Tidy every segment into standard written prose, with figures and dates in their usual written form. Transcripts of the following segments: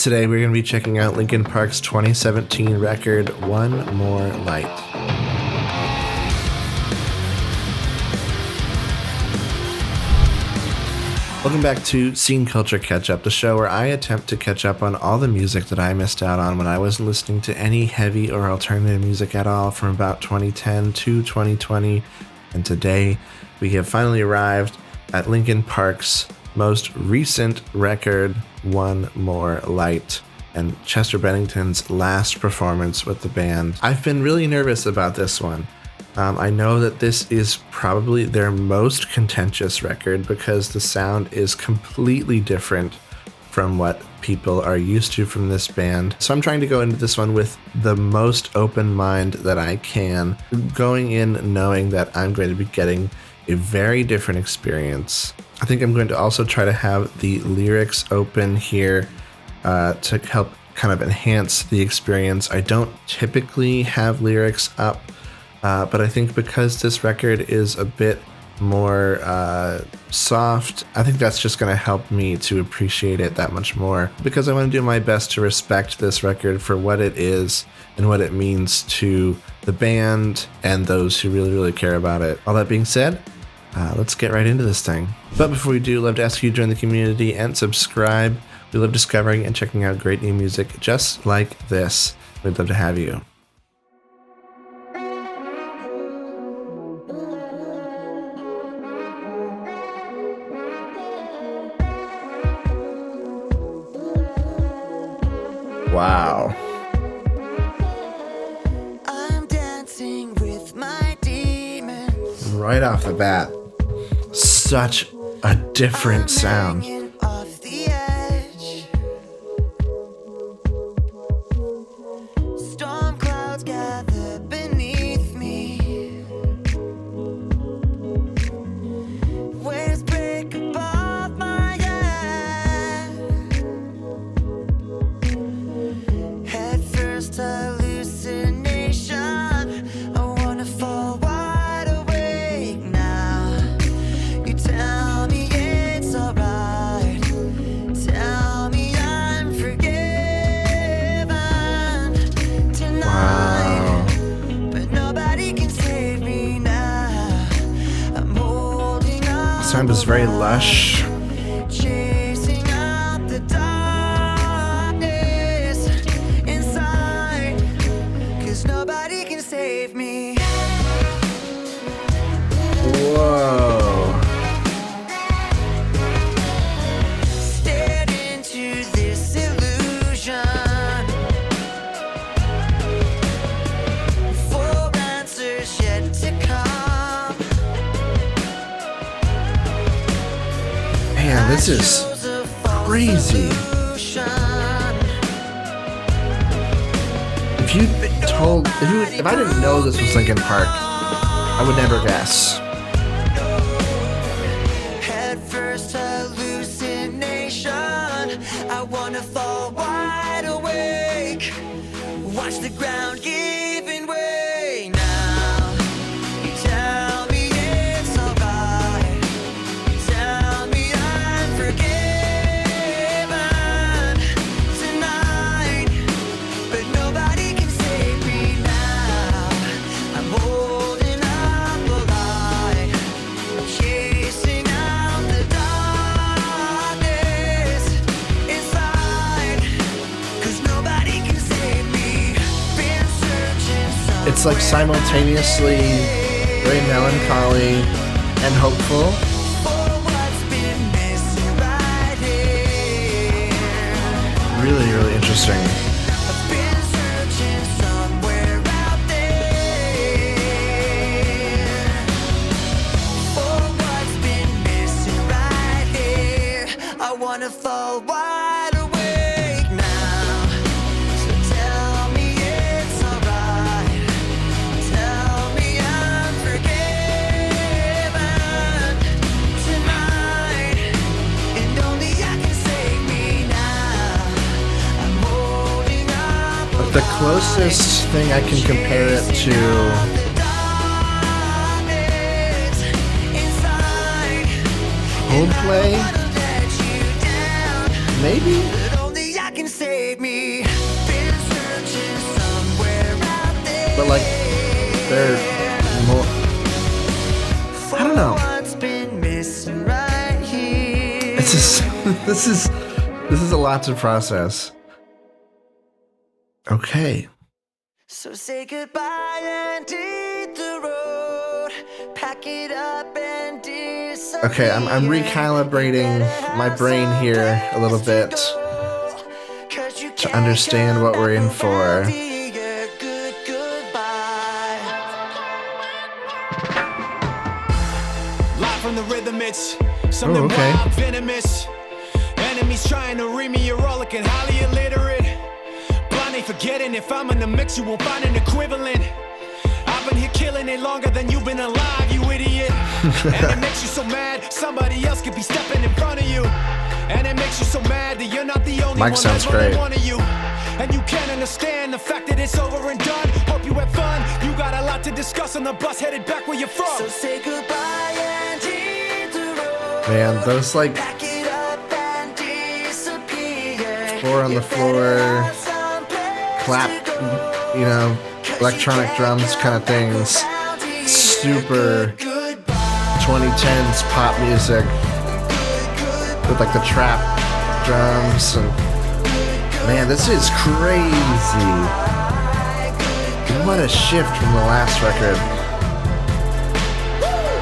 Today we're going to be checking out Linkin Park's 2017 record, One More Light. Welcome back to Scene Culture Catch Up, the show where I attempt to catch up on all the music that I missed out on when I wasn't listening to any heavy or alternative music at all from about 2010 to 2020. And today we have finally arrived at Linkin Park's most recent record, One More Light, and Chester Bennington's last performance with the band. I've been really nervous about this one. I know that this is probably their most contentious record because the sound is completely different from what people are used to from this band. So I'm trying to go into this one with the most open mind that I can, going in knowing that I'm going to be getting a very different experience. I think I'm going to also try to have the lyrics open here to help kind of enhance the experience. I don't typically have lyrics up, but I think because this record is a bit more soft, I think that's just going to help me to appreciate it that much more, because I want to do my best to respect this record for what it is and what it means to the band and those who really, really care about it. All that being said, let's get right into this thing. But before we do, I'd love to ask you to join the community and subscribe. We love discovering and checking out great new music just like this. We'd love to have you. Wow. I'm dancing with my demons. Right off the bat, such a different sound. Off the edge. Storm clouds gather beneath me. Waves break above my head. Head first hallucination. I wanna fall wide awake now. You tell me it's alright. Tell me I'm forgiven tonight. Wow. But nobody can save me now. I'm holding on. Sound is very lush. Chasing out the darkness inside. 'Cause nobody can save me. Whoa. Stared into this illusion. For answers yet to come. Man, this is crazy. If I didn't know this was Linkin Park, I would never guess. Head first hallucination. I wanna fall wide awake. Watch the ground giving way now. You tell me it's alright. You tell me I'm forgiven tonight. But nobody can save me now. I'm holding up the light. Chasing out the darkness inside. 'Cause nobody can save me. Been searching somewhere. It's like simultaneously very melancholy and hopeful. For what's been missing right here. Really, really interesting. I've been searching somewhere out there. For what's been missing right here. I wanna fall wide awake now. So tell me it's alright. Tell me I'm forgiven tonight. And only I can save me now. I'm holding up But the closest thing I can compare it to the darkness inside. Coldplay, Wanna let you down. maybe? But only I can save save me. Been searching somewhere out there. But like, they're more. I don't know. What's been missing right here? It's just, this is a lot to process. Okay. So say goodbye and hit the road. Pack it up and disappear. Okay, I'm recalibrating my brain here a little bit to understand what we're in for. Live from the rhythm, it's Oh, something okay. wild, venomous. Enemies trying to read me, you're all looking highly illiterate. Blind ain't forgetting, if I'm in the mix, you won't find an equivalent. I've been here killing it longer than you've been alive, you idiot. And it makes you so mad, somebody else could be stepping in front of you. And it makes you so mad that you're not the only Mike one sounds that's great. one of you. And you can't understand the fact that it's over and done. Hope you have fun, you got a lot to discuss on the bus headed back where you're from. So say goodbye and hit the road. Man, those like Pack it up and disappear. four on the floor, clap, you know, electronic drums kind of things. Super 2010s pop music with like the trap drums and man, this is crazy. What a shift from the last record.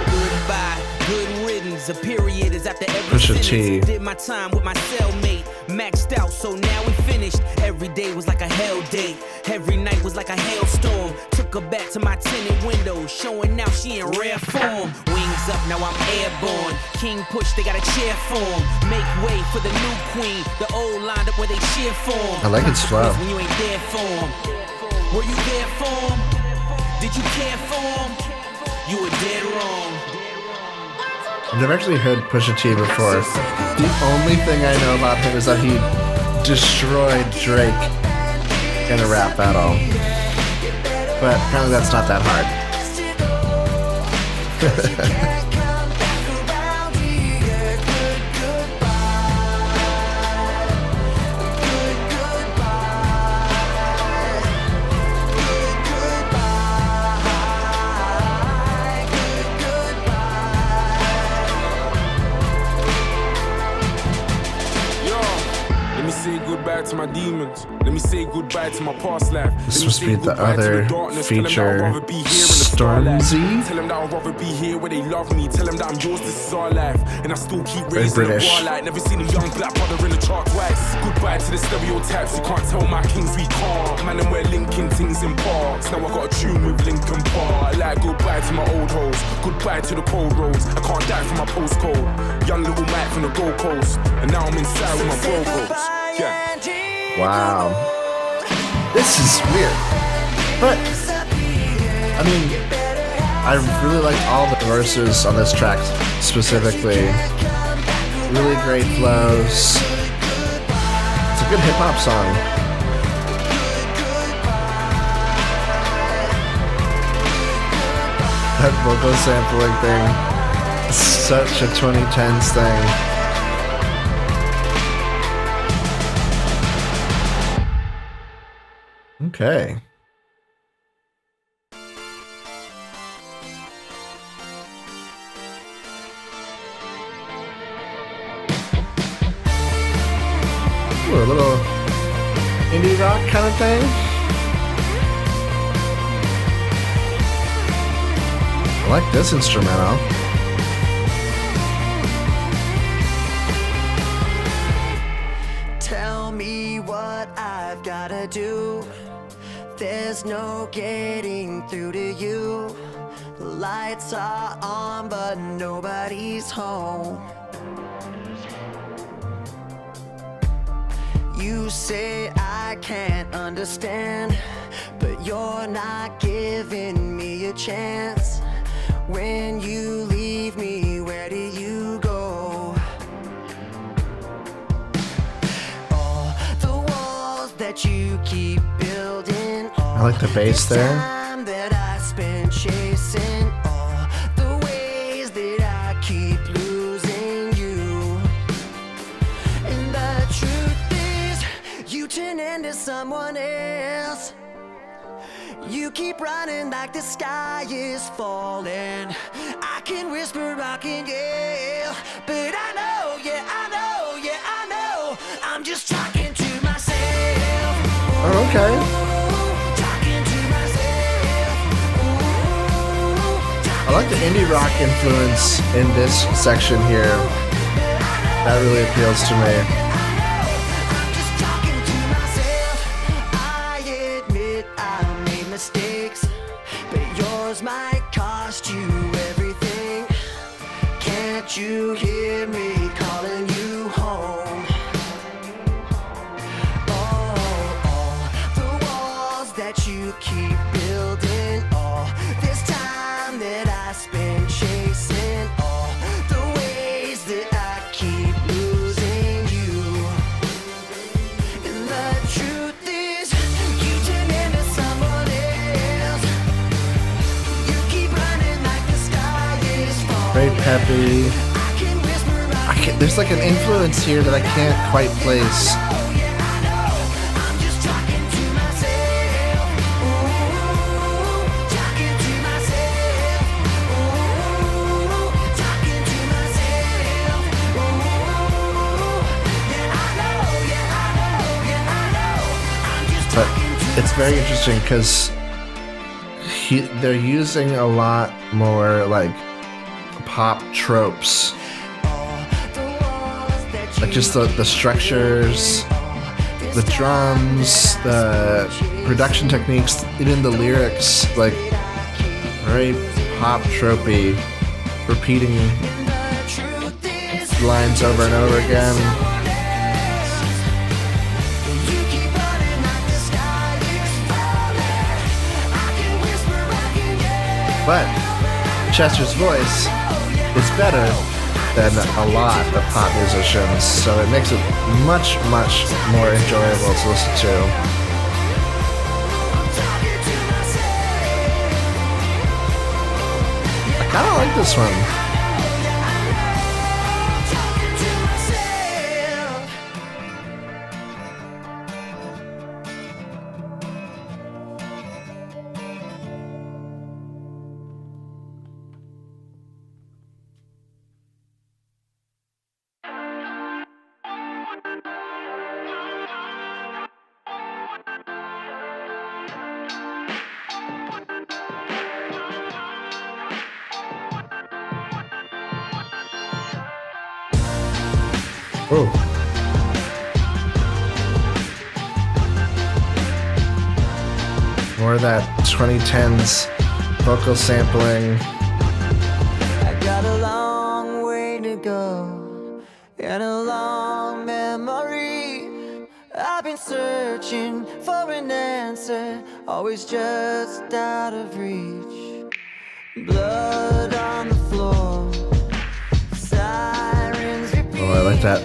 Goodbye, good riddance. A period is after every Pusha sentence. T. Did my time with my cellmate, maxed out, so now we finished. Every day was like a hell day. Every night was like a hailstorm. Took her back to my tinted window, showing now she in rare form. Wings up, now I'm airborne. King push, they got a chair form. Make way for the new queen. The old lined up where they cheer form. I like its flow. When you ain't there for 'em. Were you there for 'em? Did you care for 'em? You were dead wrong. I've never actually heard Pusha T before. The only thing I know about him is that he destroyed Drake in a rap battle. But apparently that's not that hard. Let me say goodbye to my demons. Let me say goodbye to my past life. This Let me must say be the goodbye to other darkness. Tell them that feature, I'd rather be here in the starlight. Stormzy. Tell them that I'd rather be here where they love me. Tell them that I'm yours, this is our life. And I still keep Very raising the British. bar like never seen a young black brother in the chart twice. Goodbye to the stereotypes. You can't tell my kings we can't. Man, and we're linking things in parks. Now I got a tune with Linkin Park. I like goodbye to my old hoes. Goodbye to the cold roads. I can't die from my postcode. Young little Mike from the Gold Coast. And now I'm inside with my bro bros. Yeah. Wow. This is weird. But, I mean, I really liked all the verses on this track specifically. Really great flows. It's a good hip hop song. That vocal sampling thing is such a 2010s thing. Okay. Ooh, a little indie rock kind of thing. I like this instrumental. Tell me what I've gotta do. There's no getting through to you. The lights are on, but nobody's home. You say I can't understand, but you're not giving me a chance. When you leave me, where do you go? All the walls that you keep building. I like the bass there. Time that I spend chasing, all the ways that I keep losing you. And the truth is, you turn into someone else. You keep running like the sky is falling. I can whisper, I can yell, but I know, yeah, I know, yeah, I know. I'm just talking to myself. Oh, okay. Talking to myself. I like the indie rock influence in this section here. That really appeals to me. I'm just talking to myself. I admit I made mistakes, but yours might cost you everything. Can't you hear me calling you home? Oh, the walls that you keep building, all this time that I spend chasing, all the ways that I keep losing you. And the truth is, you turn into someone else. You keep running like the sky is falling. Very peppy. I can whisper, There's like an influence here that I can't quite place. oh yeah, I know. I'm just talking to myself. Ooh, talking to myself. Ooh, talking to myself. Ooh, yeah, I know, yeah, I know, yeah, I know. I'm just But talking to it's very interesting because they're using a lot more like pop tropes, the walls that like just the structures, the drums, the production techniques, even the lyrics, like very pop tropey, repeating the truth is, lines over and over again. you keep running like the sky is falling. I can whisper, I can yell. But Chester's voice is better than a lot of pop musicians, so it makes it much, much more enjoyable to listen to. I kind of like this one. Talking to myself. Oh. More of that 2010s vocal sampling. I got a long way to go and a long memory. I've been searching for an answer, always just out of reach. Blood on the floor, sirens repeat. Oh, I like that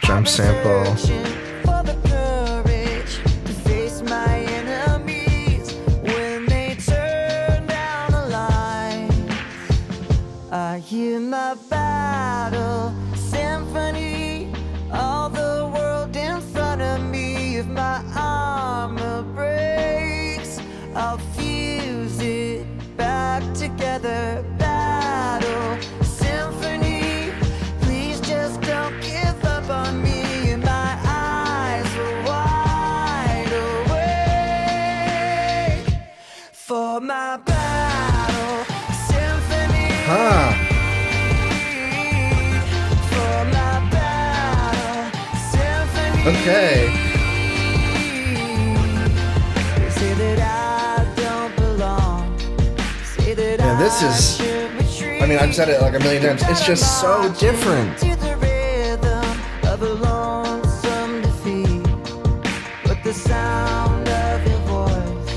drum sample. Searching for the courage to face my enemies when they turn down the lights. I hear my battle symphony, all the world in front of me. If my armor breaks, I'll fuse it back together. Battle symphony, please just don't give up on me. And my eyes are wide awake for my battle symphony. Huh. For my battle symphony. Okay. They say that I don't belong. Say that Yeah, this is, should retreat. I mean, I've said it like a million times. It's just so different. To the rhythm of a lonesome defeat, but the sound of your voice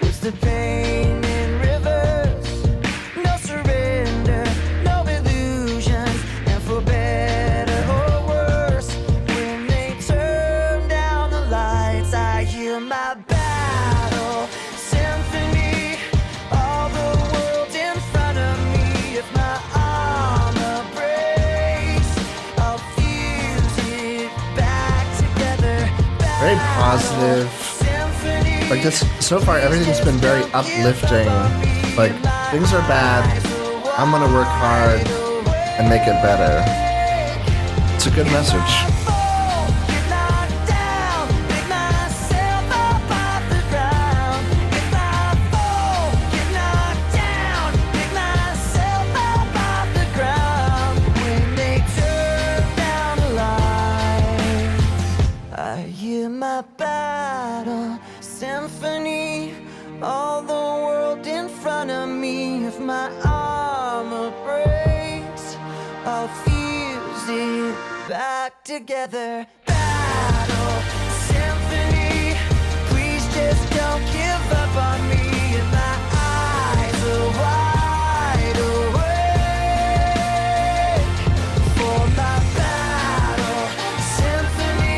puts the pain in reverse. No surrender, no illusions, and for better or worse, when they turn down the lights, I hear my battle symphony. All the world in front of me. If my armor breaks, I'll fuse it back together. Very positive. Like this, so far everything's been very uplifting. Like things are bad, I'm gonna work hard and make it better. It's a good message. My battle symphony, all the world in front of me. If my armor breaks, I'll fuse it back together. Battle symphony, please just don't give up on me. And my eyes are wide awake for my battle symphony.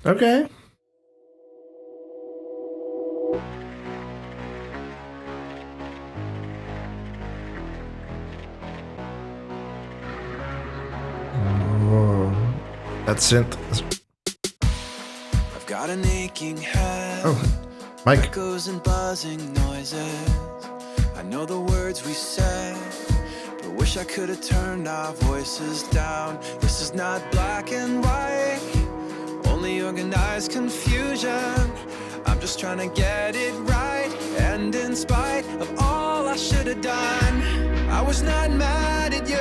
Okay. Whoa. That synth. I've got an aching head. Oh, Mike. Echoes and buzzing noises. I know the words we say, but wish I could have turned our voices down. This is not black and white, only organized confusion. I'm just trying to get it right, and in spite of all I should have done, I was not mad at you,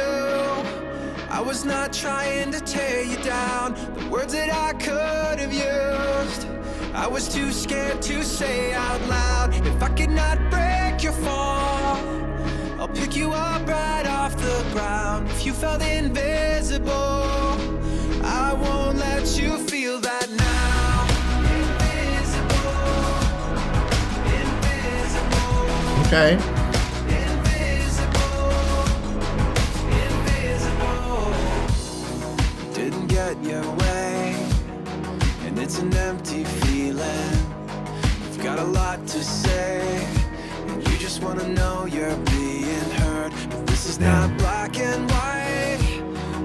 I was not trying to tear you down. The words that I could have used, I was too scared to say out loud. If I could not break your fall, I'll pick you up right off the ground. If you felt invisible, I won't let you feel that now. Invisible, invisible. Okay. Invisible, invisible. Didn't get your way, and it's an empty feeling. You've got a lot to say, and you just wanna know you're being heard. But this is not black and white,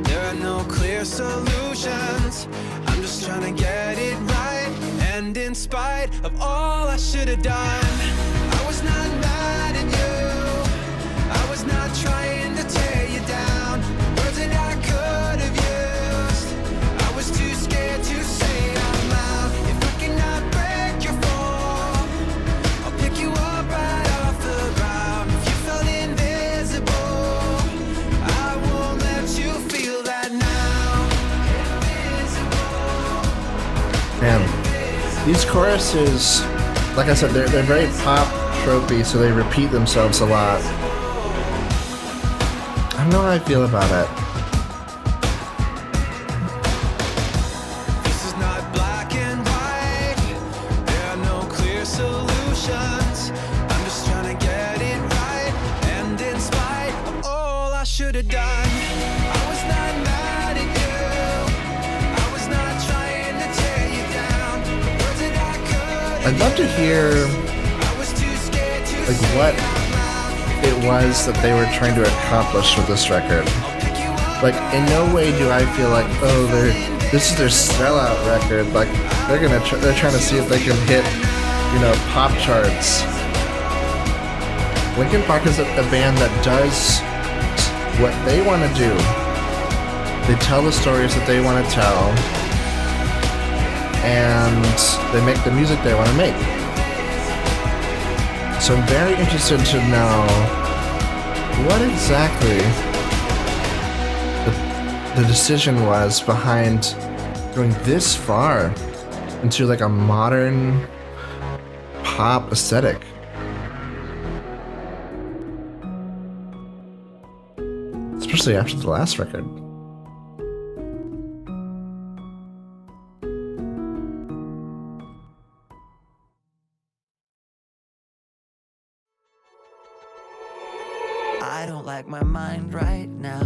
there are no clear solutions. I'm just trying to get it right, and in spite of all I should have done, I was not mad at you, I was not trying to tear you down. The words that I could have used, I was too scared to say out loud. If I cannot break your fall, I'll pick you up right off the ground. If you felt invisible, I won't let you feel that now. Invisible. Man, these choruses, like I said, they're very pop tropey, so they repeat themselves a lot. I don't know how I feel about it. This is not black and white, there are no clear solutions. I'm just trying to get it right, and in spite of all I should have done, I was not mad at you, I was not trying to tear you down. The words that I could I'd love to hear I was too scared to like say what out loud. it was that they were trying to accomplish with this record. Like, in no way do I feel like, oh, this is their sellout record. Like, they're trying to see if they can hit, pop charts. Linkin Park is a band that does what they want to do. They tell the stories that they want to tell, and they make the music they want to make. So I'm very interested to know what exactly the decision was behind going this far into like a modern pop aesthetic. Especially after the last record. I don't like my mind right now.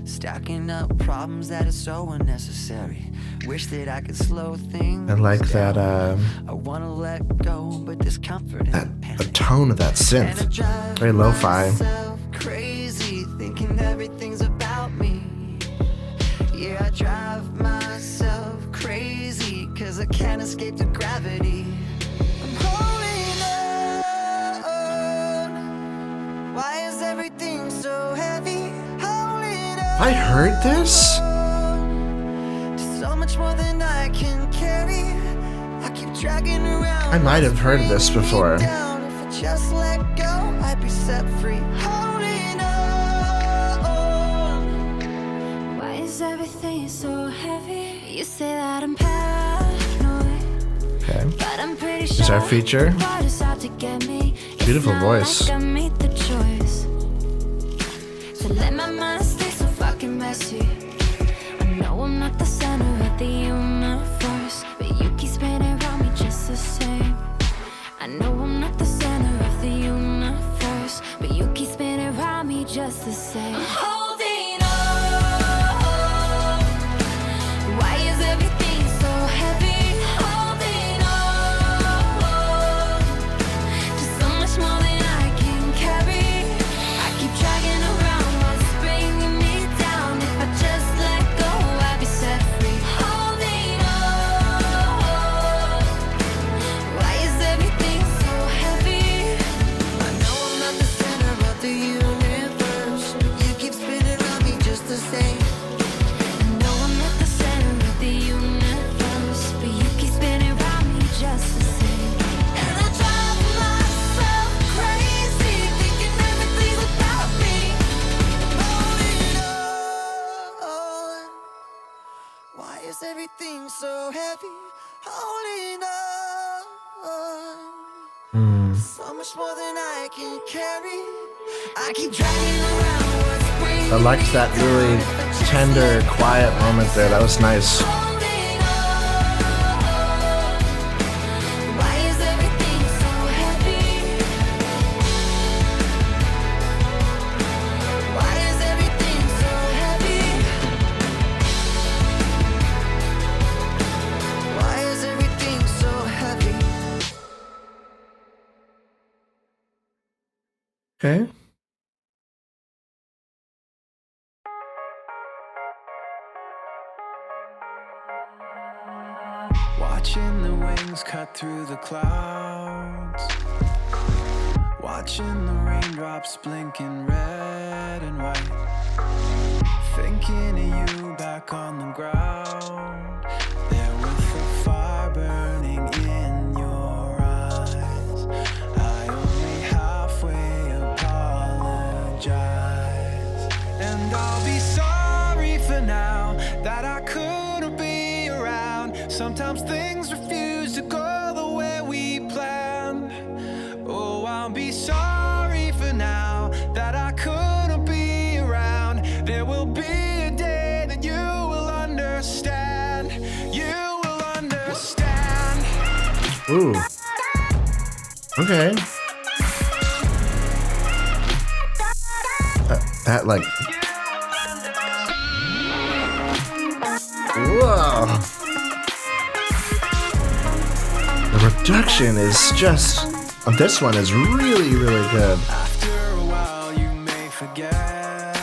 Stacking up problems that are so unnecessary. Wish that I could slow things I like down. that I wanna let go, but there's comfort in the the panic. tone of that And I synth. drive Very lo-fi. myself crazy, thinking everything's about me. Yeah, I drive myself crazy, cause I can't escape the gravity. I'm holding on. Why is everything so heavy? Holding on. I heard this? So much more than I can carry. I keep dragging around. I might have heard this before. If I just let go, I'd be set free. Holding on. Why is everything so heavy? You say that I'm paranoid, Okay. but I'm pretty Is sure our feature? the world is out to get me. It's Beautiful not voice. Like I made the choice to let my mind stay so fucking messy. I know I'm not the center of the universe, but you keep spinning around me just the same. I know I'm not the center of the universe, but you keep spinning around me just the same. I'm holding on. Why is everything so heavy? Holding on. Just so much more than I can carry. I keep dragging around what's bringing me down. If I just let go, I'd be set free. Holding on. Why is everything so heavy? I know I'm not the center of the universe, but you keep spinning around me just the same. I know I'm not the center of the universe, but you keep spinning around me just the same. And I drive myself crazy, thinking everything's about me. Holding on. Why is everything so heavy? Holding on. So much more than I can carry. I keep dragging around what's bringing I liked that really tender, quiet moment there. That was nice. Holding on. Why is everything so heavy? Why is everything so heavy? Why is everything so heavy? Okay. Watching the wings cut through the clouds. Watching the raindrops blinking red and white. Thinking of you back on the ground. There with the fire burning in your eyes. I only halfway apologize. And I'll be sorry for now that I couldn't be around. Sometimes things refuse to go the way we planned. Oh, I'll be sorry for now that I couldn't be around. There will be a day that you will understand. You will understand. Ooh. Okay. That like. Whoa. The production is just. This one is really, really good. After a while you may forget,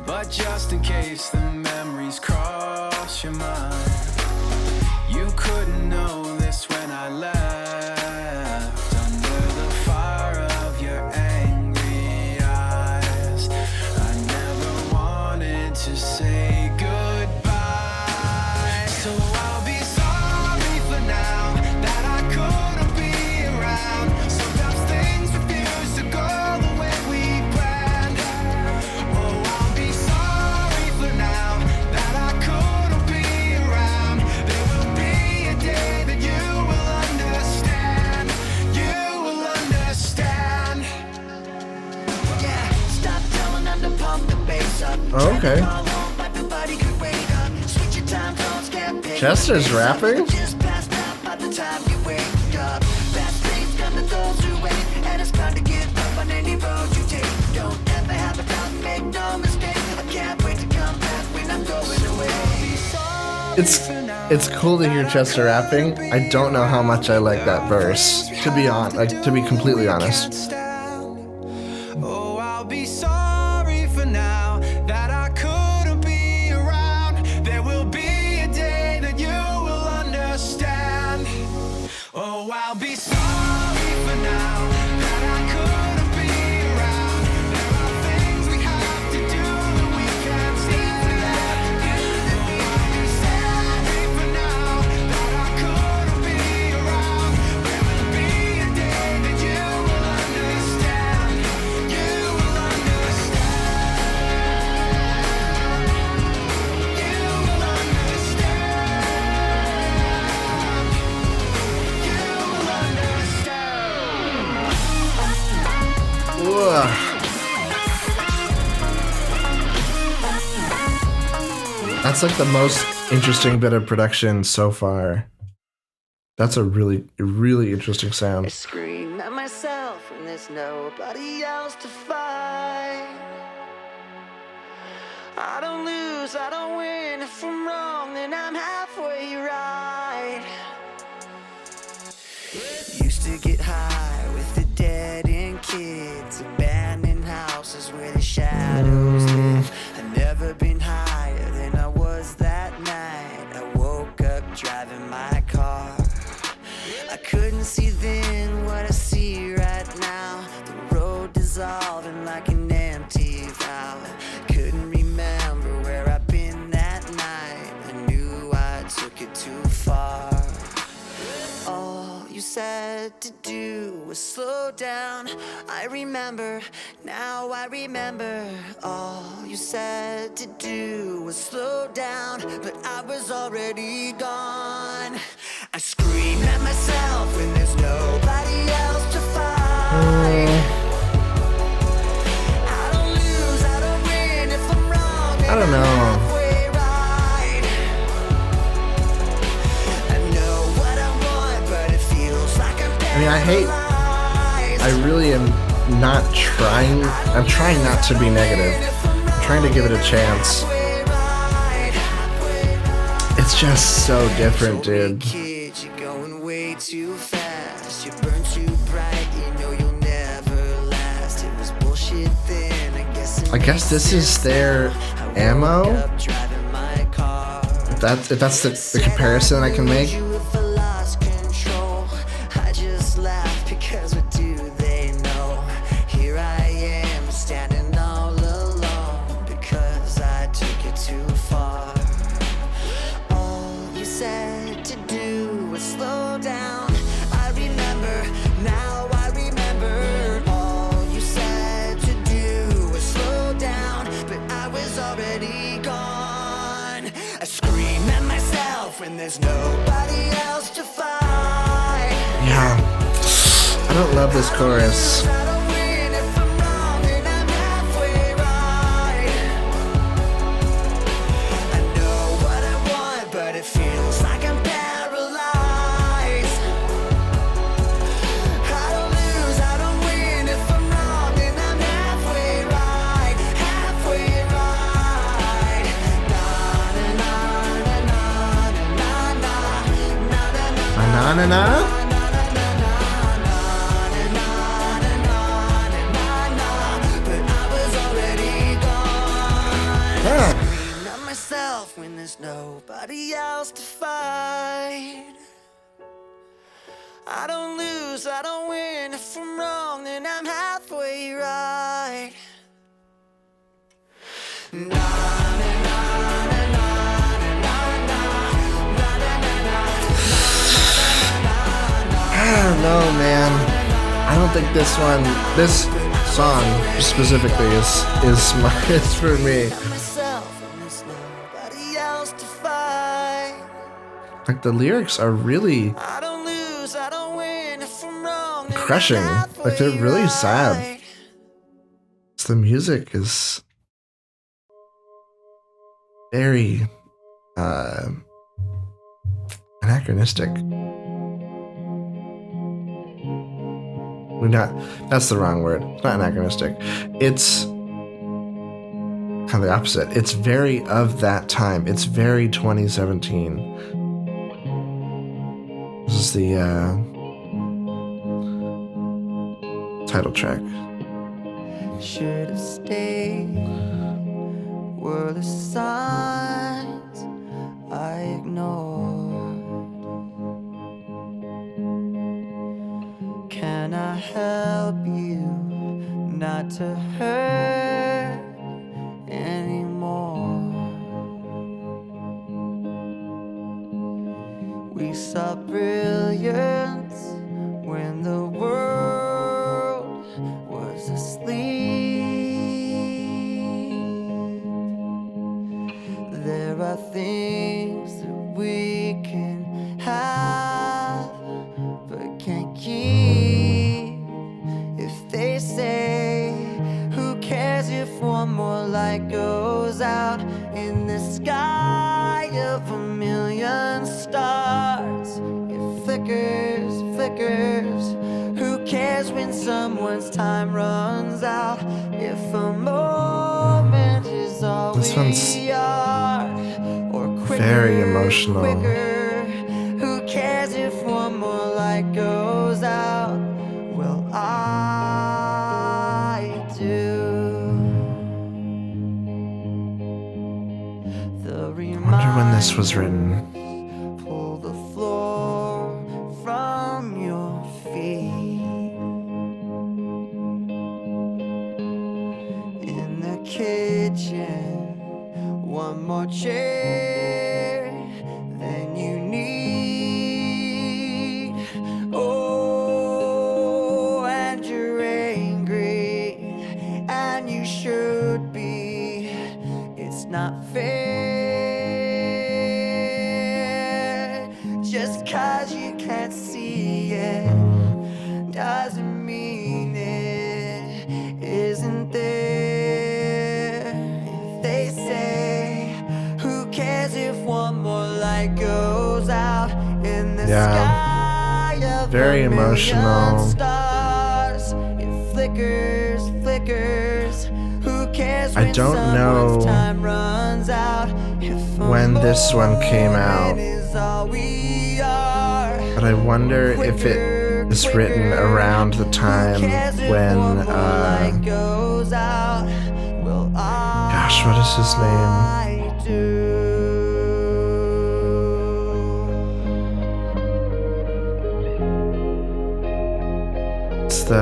but just in case the memories cross your mind, you couldn't know this when I left. Under the fire of your angry eyes, I never wanted to say goodbye. So I'll be sorry for now that I couldn't be around. Sometimes things refuse to go the way we planned. Oh, I'll be sorry for now that I couldn't be around. There will be a day that you will understand. You will understand. Yeah, stop telling them to pump the bass up. Oh, okay. Everybody could wait up. Switch your time zones, get paid. Chester's rapping? Just passed out by the time you wake up. Best things come to those who wait, and it's time to give up on any road you take. Don't ever have a doubt, make no mistake. It's cool to hear Chester rapping. I don't know how much I like that verse, to be completely honest. Oh, I'll be sorry for now that I couldn't be around. There will be a day that you will understand. Oh, I'll be sorry for now that I couldn't be around. There are things we have to do that we can't stand that. Oh, I'll be sorry for now that I couldn't be around. There will be a day that you will understand. You will understand. You will understand. You will understand. Ugh. That's like the most interesting bit of production so far. That's a really, really interesting I sound. scream at myself when there's nobody else to fight. I don't lose, I don't win. If I'm wrong, then I'm halfway right. Used to get high with the dead end kids, abandoned houses where the shadows live. I've never been higher than I was that night. I woke up driving my car. I couldn't see then what I see right now. The road dissolving like an empty valve. Couldn't remember where I've been that night. I knew I took it too far. All you said to do was slow down. I remember, now I remember. All you said to do was slow down, but I was already gone. I scream at myself when there's nobody else to fight. I don't lose, I don't win. If I'm wrong, then I don't know. I'm halfway right. I know what I want, but it feels like I'm I mean, I really am not trying. I'm trying not to be negative. I'm trying to give it a chance. It's just so different, dude. Kid, you're going way too fast. You burn too bright, you know you'll never last. It was bullshit then, I guess this is their ammo. If that's the comparison I can make. I just laugh because what do they know? Here I am standing all alone because I took it too far. All you said to do was slow down. I remember, now I remember. All you said to do was slow down, but I was already gone. I scream at myself when there's nobody else to fight. Yeah. I don't love this chorus. I don't win if I'm wrong, then I'm halfway right. I know what I want, but it feels like I'm paralyzed. I don't lose, I don't win. If I'm wrong, then I'm halfway right. Halfway right. Na na na na na na na na. Na na na. But I was already gone. Yeah. Scream at myself when there's nobody else to fight. I don't lose, I don't win. If I'm wrong, then I'm halfway right. I don't know, man. I don't think this song specifically is for me. Myself when there's nobody else to fight. Like the lyrics are really I don't lose, I don't win. If I'm wrong, then I'm crushing. Like they're really halfway sad. right. The music is very anachronistic. That's the wrong word. It's not anachronistic. It's kind of the opposite. It's very of that time. It's very 2017. This is the title track. Should have stayed. Were the signs I ignored? Can I help you not to hurt anymore? We saw brilliance when the world was asleep. There are things that we can have but can't keep. If they say, who cares if one more light goes out in the sky of a million stars? It flickers, flickers. Who cares when someone's time runs out? If a moment is all This one's we are, or quicker, very emotional. quicker. Who cares if one more light goes out? Well, I do. The I wonder when this was written. pull the floor from your feet. In the kitchen, one more chair than you need. Oh, and you're angry, and you should be. It's not fair. Just 'cause you can't see it doesn't mean it isn't there. If they say, who cares if one more light goes out in the sky of Very a million emotional. stars? It flickers, flickers. Who cares I when don't someone's know time runs out? If a when this one came out, moment is all we are, but I wonder if it is written around the time when, gosh, what is his name? It's the,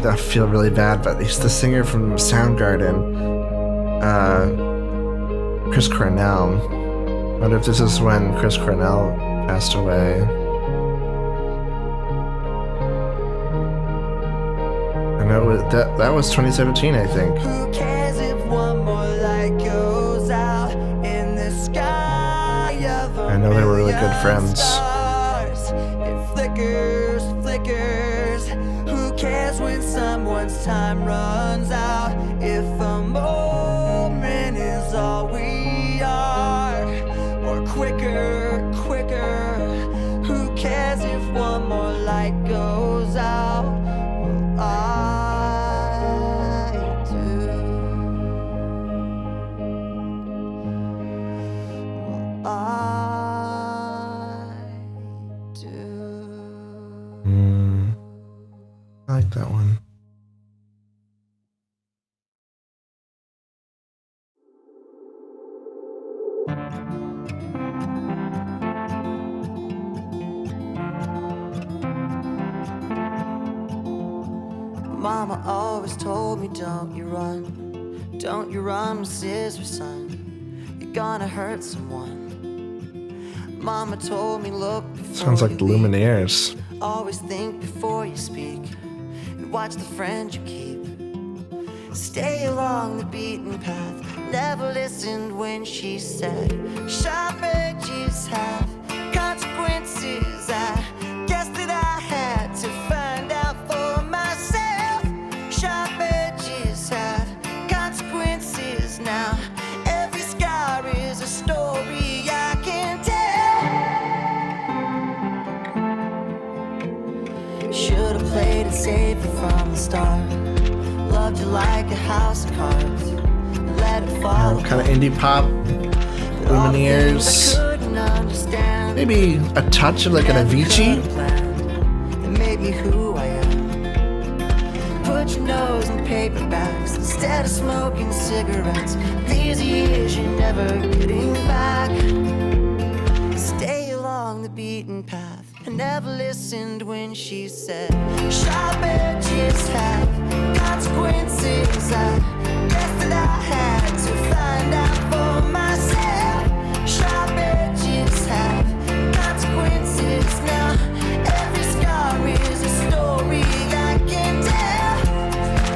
I feel really bad, but he's the singer from Soundgarden, Chris Cornell. I wonder if this is when Chris Cornell passed away. I know that was 2017, I think. Who cares if one more light goes out in the sky of a I know they were really good million friends. stars? It flickers, flickers. Who cares when someone's time runs out? If a moment is all we are, or quicker, quicker. Who cares if one more light goes out? Well, I do. Well, I do. I like that one. Mama always told me, don't you run with scissors, son. You're gonna hurt someone. Mama told me, look before Sounds like the you leap. Lumineers. Always think before you speak, and watch the friend you keep. Stay along the beaten path. Never listened when she said, sharp edges have consequences. I guess that I had to find out for myself. Sharp edges have consequences now. Every scar is a story I can tell. Should've played it safer from the start. Loved you like a house of cards. Let let it fall. Kind of indie pop, Lumineers, maybe a touch of like an Avicii. That made me who I am. Put your nose in paperbacks instead of smoking cigarettes. These years you're never getting back. Stay along the beaten path. I never listened when she said sharp edges have consequences. I guess that I had to find out for myself. Sharp edges have consequences. Now every scar is a story I can tell.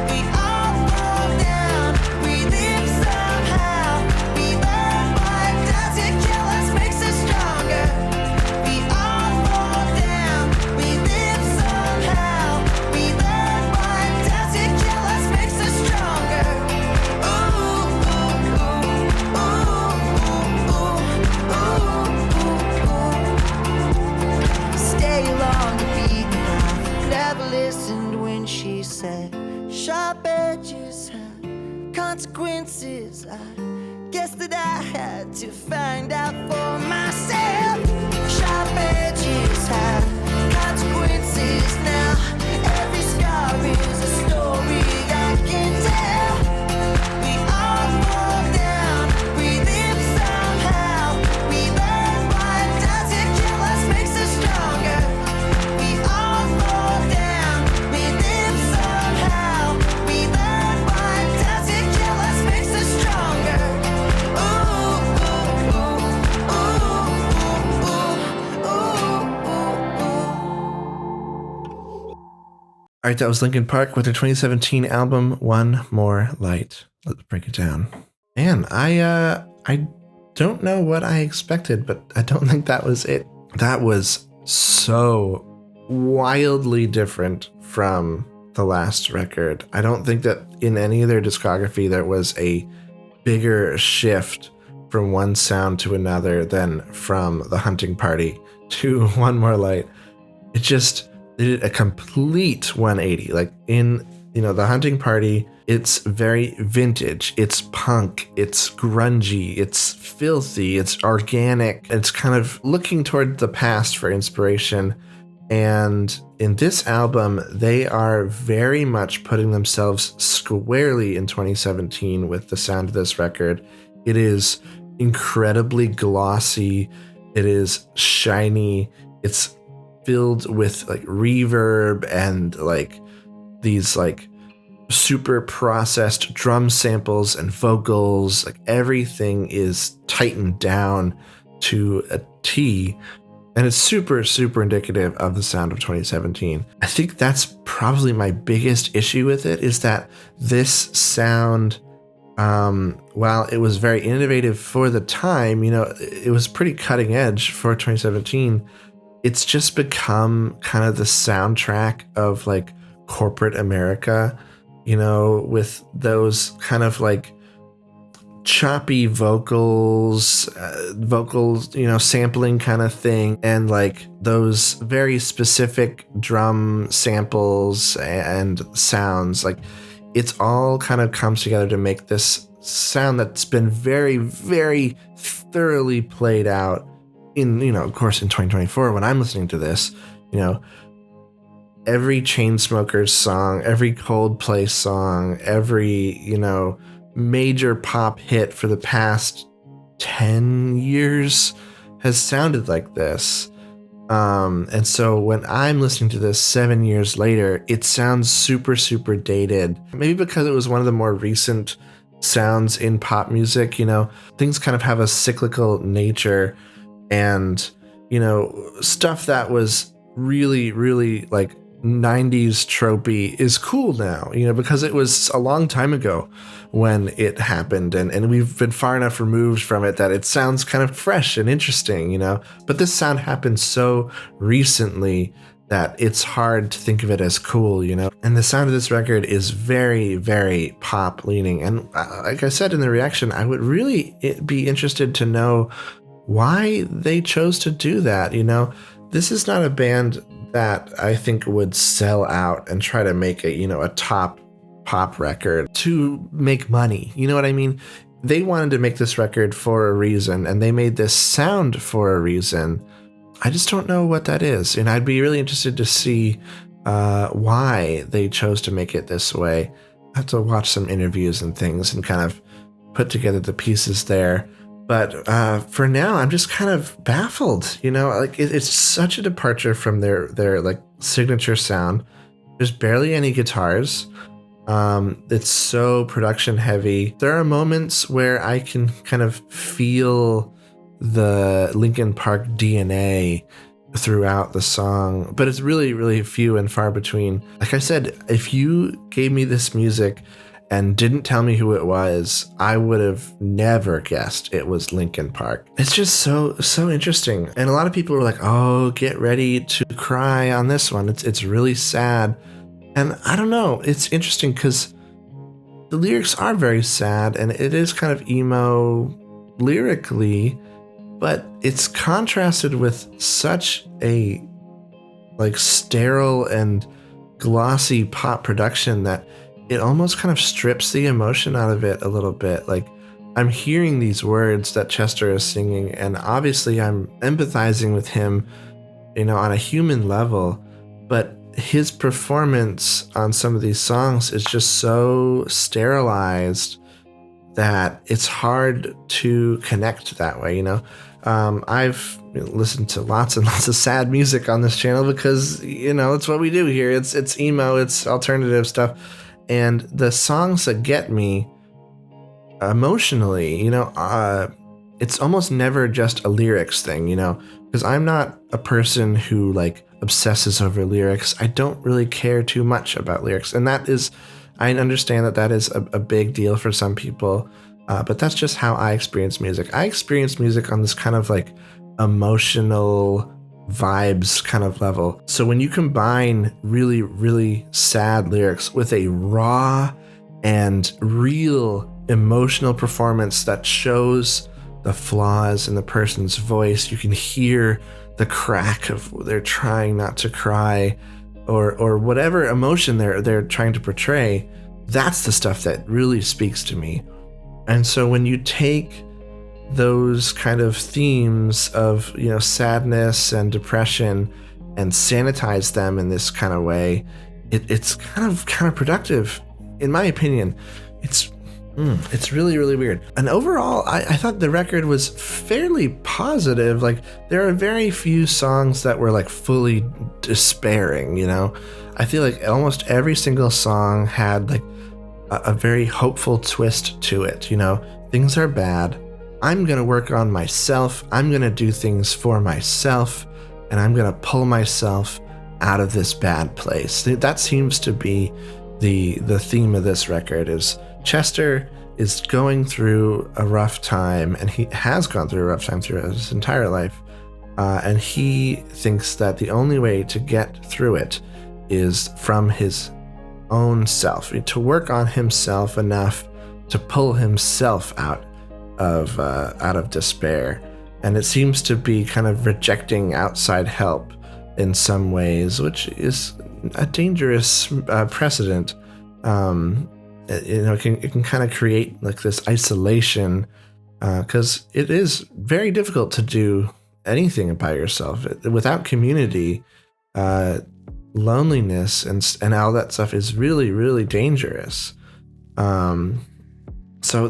We all fall down, we live somehow. We learn what doesn't kill us makes us stronger. We all fall down, we live somehow. We learn what doesn't kill us makes us stronger. Ooh, ooh, ooh, ooh, ooh, ooh, ooh. Stay along the beaten path. Never listened when she said sharp edges have consequences. I guess that I had to find out for myself. Sharp edges have consequences. Now every scar is a story I can tell. We all fall down, we live somehow. We learn what doesn't kill us makes us stronger. We all fall down, we live somehow. We learn what doesn't kill us makes us stronger. Ooh, ooh, ooh, ooh, ooh, ooh, ooh, ooh. All right, that was Linkin Park with their 2017 album One More Light. Let's break it down. Man, I don't know what I expected, but I don't think that was it. That was so wildly different from the last record. I don't think that in any of their discography there was a bigger shift from one sound to another than from The Hunting Party to One More Light. It just did a complete 180. Like in, The Hunting Party, it's very vintage, it's punk, it's grungy, it's filthy, it's organic, it's kind of looking toward the past for inspiration. And in this album, they are very much putting themselves squarely in 2017 with the sound of this record. It is incredibly glossy. It is shiny. It's filled with like reverb and like these like super processed drum samples and vocals. Like everything is tightened down to a T. And it's super, super indicative of the sound of 2017. I think that's probably my biggest issue with it, is that this sound, while it was very innovative for the time, it was pretty cutting edge for 2017. It's just become kind of the soundtrack of like corporate America, with those kind of like choppy vocals, sampling kind of thing, and like those very specific drum samples and sounds. Like it's all kind of comes together to make this sound that's been very, very thoroughly played out in, of course, in 2024 when I'm listening to this, every Chainsmokers song, every Coldplay song, every, major pop hit for the past 10 years has sounded like this. And so when I'm listening to this 7 years later, it sounds super, super dated. Maybe because it was one of the more recent sounds in pop music, things kind of have a cyclical nature, and, stuff that was really, really like 90s tropey is cool now, because it was a long time ago when it happened, and we've been far enough removed from it that it sounds kind of fresh and interesting, but this sound happened so recently that it's hard to think of it as cool, and the sound of this record is very, very pop leaning. And like I said in the reaction, I would really be interested to know why they chose to do that. This is not a band that I think would sell out and try to make a top pop record to make money. You know what I mean? they wanted to make this record for a reason, and they made this sound for a reason. I just don't know what that is, and I'd be really interested to see why they chose to make it this way. I have to watch some interviews and things and kind of put together the pieces there. But for now, I'm just kind of baffled. Like it's such a departure from their like signature sound. There's barely any guitars. It's so production heavy. There are moments where I can kind of feel the Linkin Park DNA throughout the song, but it's really, really few and far between. Like I said, if you gave me this music and didn't tell me who it was, I would have never guessed it was Linkin Park. It's just so interesting. And a lot of people were like, oh, get ready to cry on this one. It's really sad. And I don't know, it's interesting because the lyrics are very sad and it is kind of emo lyrically, but it's contrasted with such a like sterile and glossy pop production that it almost kind of strips the emotion out of it a little bit. Like I'm hearing these words that Chester is singing, and obviously I'm empathizing with him, on a human level, but his performance on some of these songs is just so sterilized that it's hard to connect that way, I've listened to lots and lots of sad music on this channel because, it's what we do here. It's emo, it's alternative stuff. And the songs that get me emotionally, it's almost never just a lyrics thing, because I'm not a person who like obsesses over lyrics. I don't really care too much about lyrics. And I understand that is a big deal for some people. But that's just how I experience music. I experience music on this kind of like emotional vibes kind of level. So when you combine really, really sad lyrics with a raw and real emotional performance that shows the flaws in the person's voice, you can hear the crack of they're trying not to cry or whatever emotion they're trying to portray. That's the stuff that really speaks to me. And so when you take those kind of themes of, sadness and depression and sanitize them in this kind of way, it's kind of counterproductive, in my opinion. It's really, really weird. And overall, I thought the record was fairly positive. Like there are very few songs that were like fully despairing, I feel like almost every single song had like a very hopeful twist to it. Things are bad. I'm going to work on myself. I'm going to do things for myself, and I'm going to pull myself out of this bad place. That seems to be the theme of this record. Is Chester is going through a rough time, and he has gone through a rough time through his entire life. And he thinks that the only way to get through it is from his own self, to work on himself enough to pull himself out of despair. And it seems to be kind of rejecting outside help in some ways, which is a dangerous precedent. It can kind of create like this isolation because it is very difficult to do anything by yourself without community. Loneliness and all that stuff is really, really dangerous. So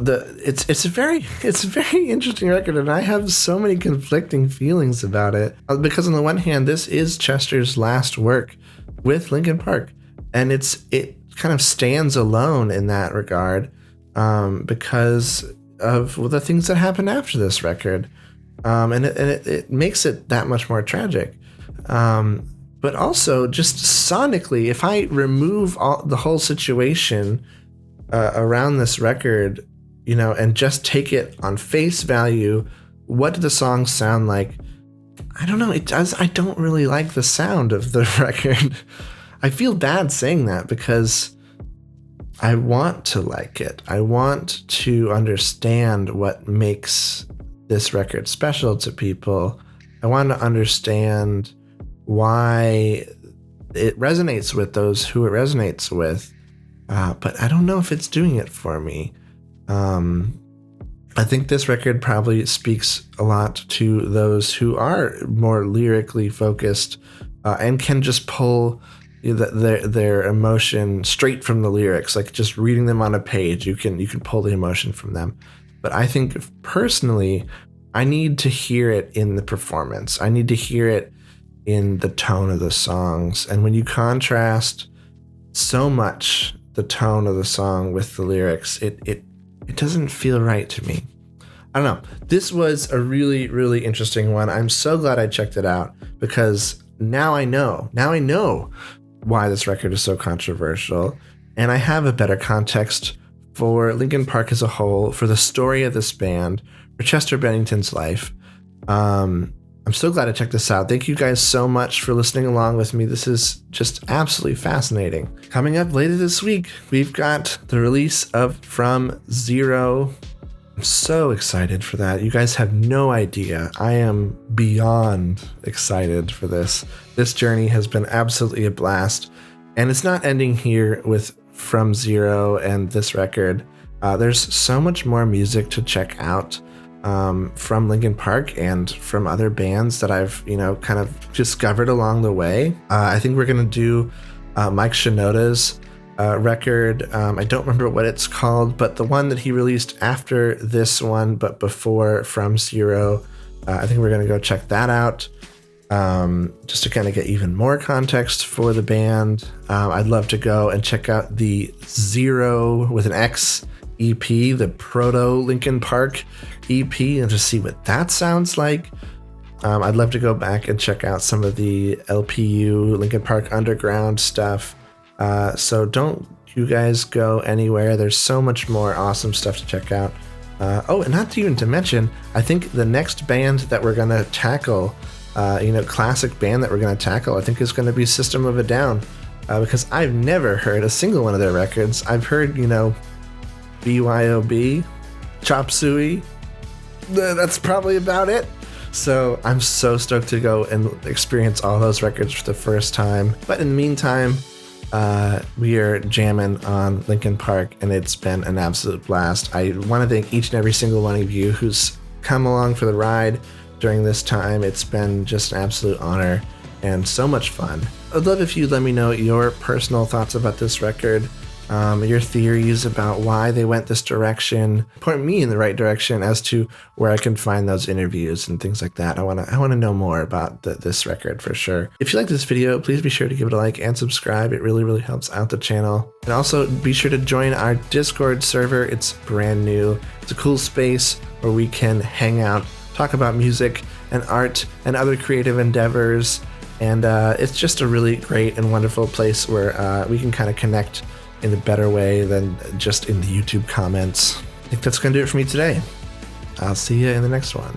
it's a very interesting record, and I have so many conflicting feelings about it because on the one hand, this is Chester's last work with Linkin Park, and it kind of stands alone in that regard because of the things that happened after this record, and it makes it that much more tragic. But also, just sonically, if I remove the whole situation around this record, and just take it on face value, what do the songs sound like? I don't know. I don't really like the sound of the record. I feel bad saying that because I want to like it. I want to understand what makes this record special to people. I want to understand why it resonates with those who it resonates with, but I don't know if it's doing it for me. I think this record probably speaks a lot to those who are more lyrically focused and can just pull their emotion straight from the lyrics. Like just reading them on a page, you can pull the emotion from them. But I think personally, I need to hear it in the performance. I need to hear it in the tone of the songs. And when you contrast so much the tone of the song with the lyrics, it doesn't feel right to me. I don't know. This was a really, really interesting one. I'm so glad I checked it out because now I know why this record is so controversial. And I have a better context for Linkin Park as a whole, for the story of this band, for Chester Bennington's life. I'm so glad I checked this out. Thank you guys so much for listening along with me. This is just absolutely fascinating. Coming up later this week, we've got the release of From Zero. I'm so excited for that. You guys have no idea. I am beyond excited for this. This journey has been absolutely a blast. And it's not ending here with From Zero and this record. There's so much more music to check out from Linkin Park and from other bands that I've, kind of discovered along the way. I think we're going to do Mike Shinoda's record. I don't remember what it's called, but the one that he released after this one, but before From Zero. I think we're going to go check that out just to kind of get even more context for the band. I'd love to go and check out the Zero with an X EP, the Proto Linkin Park EP, and to see what that sounds like. I'd love to go back and check out some of the LPU, Linkin Park Underground stuff. So don't you guys go anywhere. There's so much more awesome stuff to check out. And not even to mention, I think the next band that we're going to tackle, classic band that we're going to tackle, I think is going to be System of a Down, because I've never heard a single one of their records. I've heard, BYOB, Chop Suey. That's probably about it. So I'm so stoked to go and experience all those records for the first time. But in the meantime, we are jamming on Linkin Park, and it's been an absolute blast. I want to thank each and every single one of you who's come along for the ride during this time. It's been just an absolute honor and so much fun. I'd love if you let me know your personal thoughts about this record, your theories about why they went this direction. Point me in the right direction as to where I can find those interviews and things like that. I want to know more about this record for sure. If you like this video, please be sure to give it a like and subscribe. It really, really helps out the channel. And also be sure to join our Discord server. It's brand new. It's a cool space where we can hang out, talk about music and art and other creative endeavors. And it's just a really great and wonderful place where we can kind of connect in a better way than just in the YouTube comments. I think that's going to do it for me today. I'll see you in the next one.